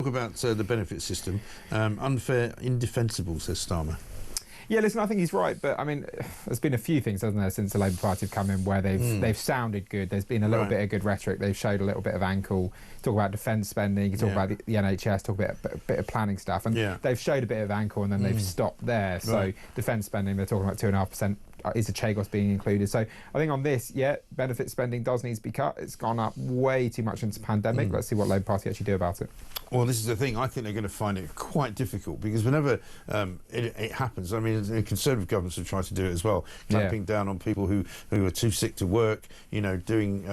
Talk about the benefit system. Unfair, indefensible, says Starmer. Yeah, listen, I think he's right, but I mean, there's been a few things, hasn't there, since the Labour Party have come in where they've sounded good. There's been a little bit of good rhetoric. They've showed a little bit of ankle. Talk about defence spending. You talk about the NHS. Talk about a bit of planning stuff, and they've showed a bit of ankle, and then they've stopped there. So defence spending, they're talking about 2.5%. Is the Chagos being included? So I think on this, benefit spending does need to be cut. It's gone up way too much into the pandemic. Let's see what Labour Party actually do about it. Well, this is the thing. I think they're going to find it quite difficult because whenever it happens, I mean, the Conservative governments have tried to do it as well, clamping down on people who are too sick to work, doing,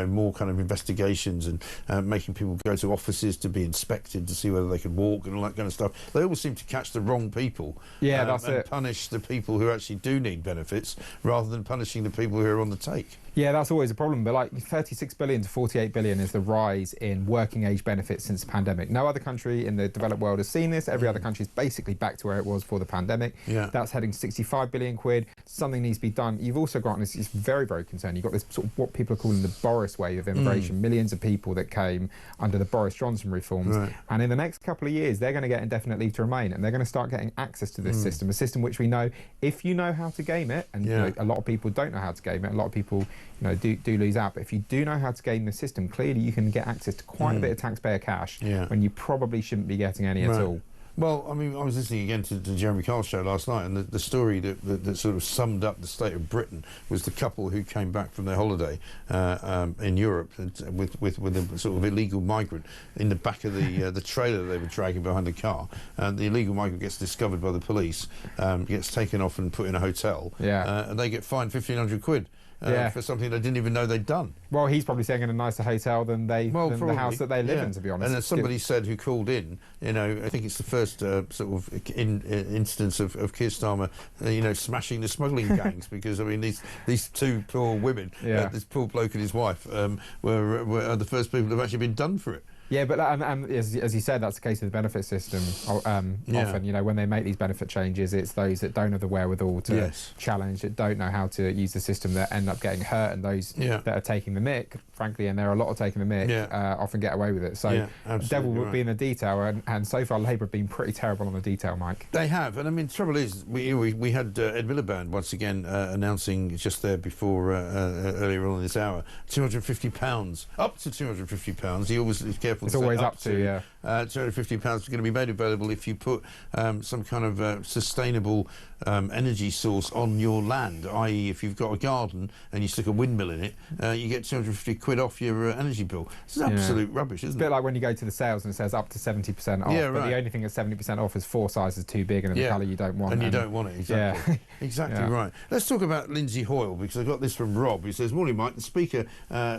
more kind of investigations and making people go to offices to be inspected to see whether they can walk and all that kind of stuff. They always seem to catch the wrong people and punish the people who actually do need benefits rather than punishing the people who are on the take. Yeah, that's always a problem. But like 36 billion to 48 billion is the rise in working age benefits since the pandemic. No other country in the developed world has seen this. Every other country is basically back to where it was for the pandemic. That's heading 65 billion quid. Something needs to be done. You've also got, and it's very, very concerning, you've got this sort of what people are calling the Boris wave of immigration. Millions of people that came under the Boris Johnson reforms. And in the next couple of years, they're going to get indefinite leave to remain, and they're going to start getting access to this system, a system which we know, if you know how to game it, and a lot of people don't know how to game it, a lot of people do lose out, but if you do know how to game the system, clearly you can get access to quite a bit of taxpayer cash when you probably shouldn't be getting any at all. Well, I mean, I was listening again to Jeremy Carl's show last night, and the story that sort of summed up the state of Britain was the couple who came back from their holiday in Europe with a sort of illegal migrant in the back of the trailer they were dragging behind the car. And the illegal migrant gets discovered by the police, gets taken off and put in a hotel, and they get fined 1,500 quid. For something they didn't even know they'd done. Well, he's probably staying in a nicer hotel than the house that they live in, to be honest. And as somebody said who called in, I think it's the first sort of instance of Keir Starmer, smashing the smuggling gangs because, I mean, these two poor women, this poor bloke and his wife, were the first people who have actually been done for it. Yeah, but as you said, that's the case with the benefit system. Often, when they make these benefit changes, it's those that don't have the wherewithal to challenge, that don't know how to use the system, that end up getting hurt, and those that are taking the mick, frankly, and there are a lot of taking the mick, often get away with it. So the devil would be in the detail, and so far Labour have been pretty terrible on the detail, Mike. They have, and I mean, the trouble is, we had Ed Miliband once again announcing just there before earlier on in this hour, £250, up to £250. He always is careful. It's always up to £250 is going to be made available if you put some kind of sustainable energy source on your land, i.e. if you've got a garden and you stick a windmill in it, you get 250 quid off your energy bill. This is absolute rubbish, isn't it? It's a bit like when you go to the sales and it says up to 70% off, but the only thing that's 70% off is 4 sizes too big and in the colour you don't want. And you don't want it, exactly. Exactly right. Let's talk about Lindsay Hoyle, because I got this from Rob. He says, "Morning, Mike. The Speaker,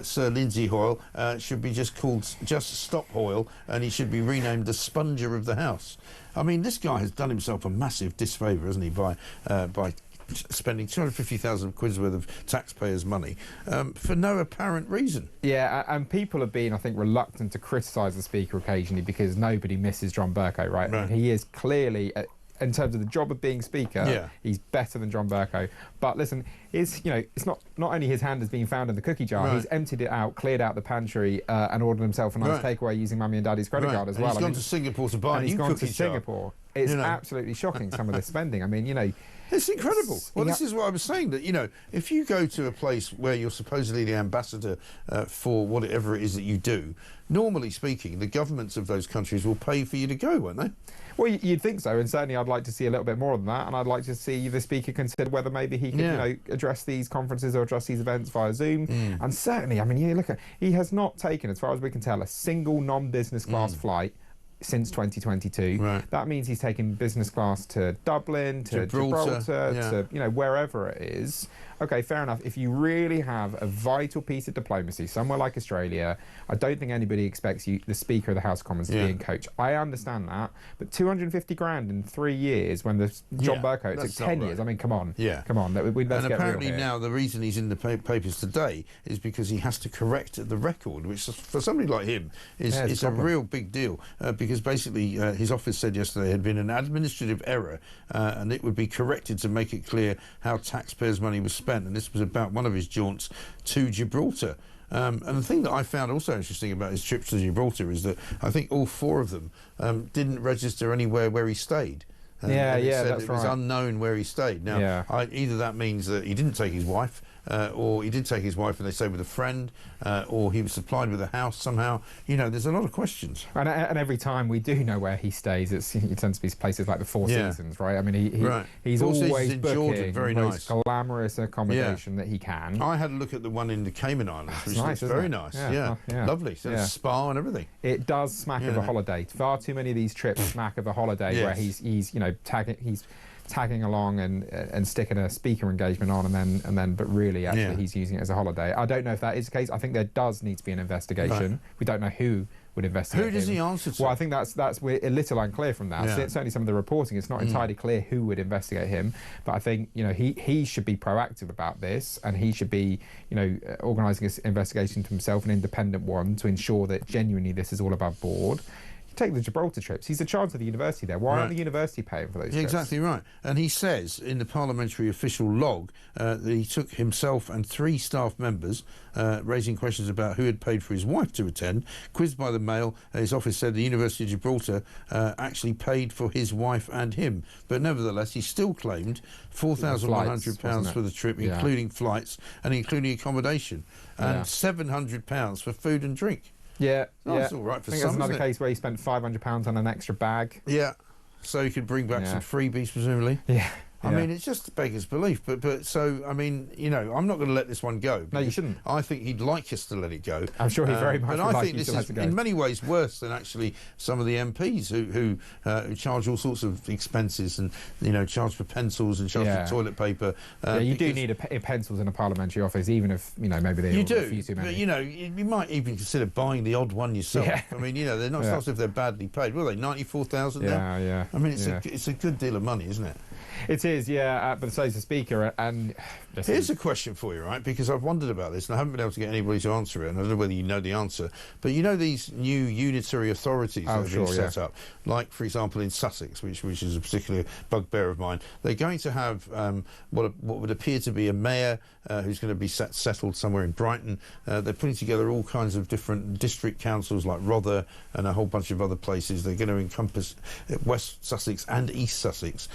Sir Lindsay Hoyle, should be just called Just Stop Hoyle, and he should be renamed the Sponger of the House." I mean, this guy has done himself a massive disfavour, hasn't he, by spending 250,000 quid's worth of taxpayers' money for no apparent reason. Yeah, and people have been, I think, reluctant to criticise the Speaker occasionally because nobody misses John Bercow, right? I mean, he is clearly, in terms of the job of being Speaker, he's better than John Bercow. But listen, it's not only his hand has been found in the cookie jar, he's emptied it out, cleared out the pantry, and ordered himself a nice takeaway using Mummy and Daddy's credit card as well. He's gone to Singapore to buy a new cookie jar. He's gone to Singapore. It's absolutely shocking, some of the spending. I mean, it's incredible. Well, this is what I was saying, that, if you go to a place where you're supposedly the ambassador for whatever it is that you do, normally speaking, the governments of those countries will pay for you to go, won't they? Well, you'd think so, and certainly I'd like to see a little bit more than that, and I'd like to see the Speaker consider whether maybe he could, address these conferences or address these events via Zoom. And certainly, I mean, he has not taken, as far as we can tell, a single non-business class flight since 2022. That means he's taken business class to Dublin, to Gibraltar, to wherever it is. Okay, fair enough. If you really have a vital piece of diplomacy somewhere like Australia, I don't think anybody expects you, the Speaker of the House of Commons, to be in coach. I understand that, but 250 grand in 3 years when the John Bercow took 10 years. I mean, come on, come on. Let's and get apparently real here. now the reason he's in the papers today is because he has to correct the record, which for somebody like him is a real big deal. Because basically his office said yesterday there had been an administrative error and it would be corrected to make it clear how taxpayers' money was spent, and this was about one of his jaunts to Gibraltar. And the thing that I found also interesting about his trips to Gibraltar is that I think all 4 of them didn't register anywhere where he stayed. That's right. It was unknown where he stayed. Now, either that means that he didn't take his wife, or he did take his wife and they stayed with a friend, or he was supplied with a house somehow. You know, there's a lot of questions. And every time we do know where he stays, it tends to be places like the Four Seasons, right? I mean, he's always booking Georgia, very the nice, most glamorous accommodation that he can. I had a look at the one in the Cayman Islands, which nice, looks very nice. Lovely. So a spa and everything. It does smack of a holiday. Far too many of these trips smack of a holiday where he's tagging along and sticking a speaker engagement on, and then but really actually he's using it as a holiday. I don't know if that is the case. I think there does need to be an investigation. Right. We don't know who would investigate Who does him. he answer to? Well, I think we're a little unclear from that. Certainly some of the reporting, it's not entirely clear who would investigate him, but I think, you know, he should be proactive about this, and he should be, you know, organising this investigation to himself, an independent one, to ensure that genuinely this is all above board. Take the Gibraltar trips. He's the charge of the university there. Why aren't the university paying for those trips? Exactly right. And he says in the parliamentary official log that he took himself and 3 staff members, raising questions about who had paid for his wife to attend. Quizzed by the Mail, his office said the University of Gibraltar actually paid for his wife and him. But nevertheless, he still claimed £4,100 for the trip, including flights and including accommodation, and £700 for food and drink. That's all right for I think some. There's another case where he spent £500 on an extra bag. Yeah, so he could bring back some freebies, presumably. I mean, it's just beggars belief. But so, I mean, you know, I'm not going to let this one go. No, you shouldn't. I think he'd like us to let it go. I'm sure he very much would like you to let it go. In many ways worse than actually some of the MPs who charge all sorts of expenses and, you know, charge for pencils and charge for toilet paper. You do need pencils in a parliamentary office, even if, you know, maybe they a few too many. But, you know, you might even consider buying the odd one yourself. I mean, you know, they're not as if they're badly paid. Were they 94,000 now? Yeah. I mean, it's a good deal of money, isn't it? It is, but so is the Speaker. And here's a question for you, right? Because I've wondered about this and I haven't been able to get anybody to answer it, and I don't know whether you know the answer. But you know these new unitary authorities that have been set up, like, for example, in Sussex, which is a particular bugbear of mine. They're going to have what would appear to be a mayor who's going to be settled somewhere in Brighton. They're putting together all kinds of different district councils like Rother and a whole bunch of other places. They're going to encompass West Sussex and East Sussex.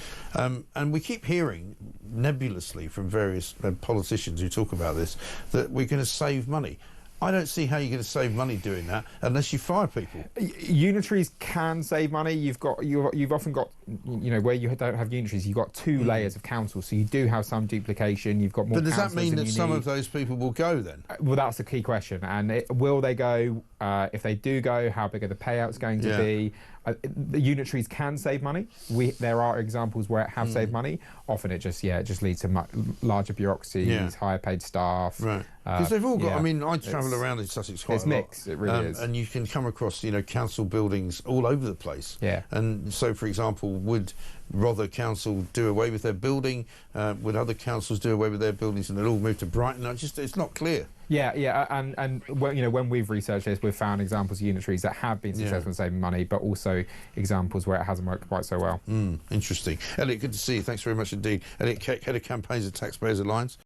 And we keep hearing nebulously from various politicians who talk about this that we're going to save money. I don't see how you're going to save money doing that unless you fire people. Unitaries can save money. You've often got, you know, where you don't have unitaries, you've got 2 layers of council, so you do have some duplication. You've got more. But does that mean that some of those people will go then? Well, that's the key question. And will they go? If they do go, how big are the payouts going to be? The unitaries can save money. There are examples where it have saved money. Often it just leads to much larger bureaucracies, higher paid staff. Right. Because they've all got. I mean, I travel around in Sussex quite a lot. It's mixed. It really is. And you can come across, you know, council buildings all over the place. And so, for example, would Rother Council do away with their building? Would other councils do away with their buildings and they'll all move to Brighton? It's not clear. And when, you know, when we've researched this, we've found examples of unitaries that have been successful in saving money, but also examples where it hasn't worked quite so well. Interesting. Elliot, good to see you. Thanks very much indeed. Elliot Keck, Head of Campaigns at Taxpayers Alliance.